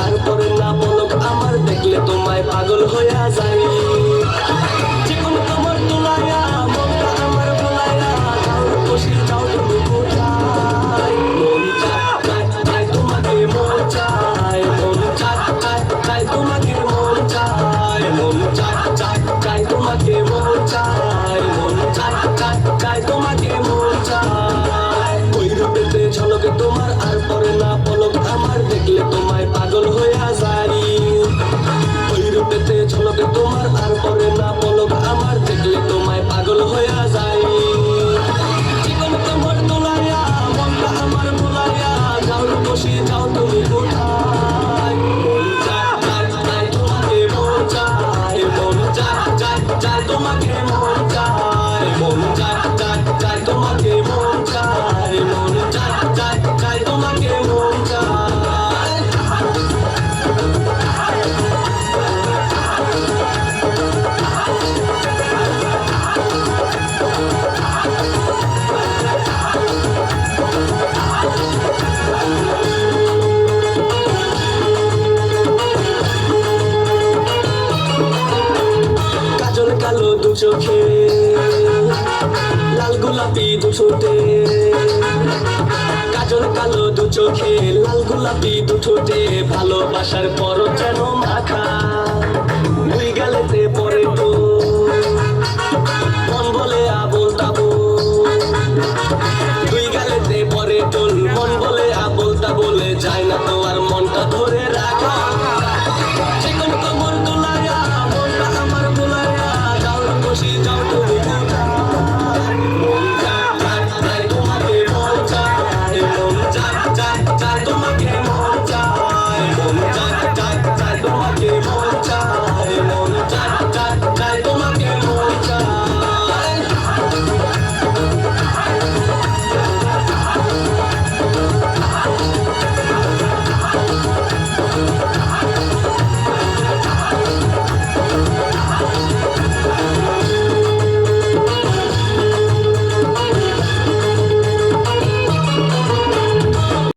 আর পরে না পলক আমার দেখলে তোমায় পাগল হইয়া যাই জীবন তোমার তোলায়া মনটা আমার ভোলায়া যাও বসে যাও তুমি কোথায় মন চায় তোমাকে মন চায় মন চায় তোমাকে মন চায় মন চায় তোমাকে মন চায় মন চায় তোমাকে মন চায় ওই রূপেতে ঝলকে তোমার আর পরে না পলক আমার দেখলে তোমায় পাগল হইয়া যাই ওই রূপেতে ঝলকে তোমার আর পরে না পলক আমার দেখলে তোমায় পাগল হইয়া যাই জীবন তোমার তোলায়া মনটা আমার ভোলায়া যাও বসে যাও তুমি কোথায় মন চায় তোমাকে মন চায় মন চায় তোমাকে মন চায় মন চায় তোমাকে মন চায় মন চায় তোমাকে মন চায় কাজল কালো দু চোখে লাল গোলাপি দু ঠোঁটে কাজল কালো দু চোখে লাল গোলাপি দু ঠোঁটে ভালোবাসার পর যেন মাখা দুই গালেতে পরে তো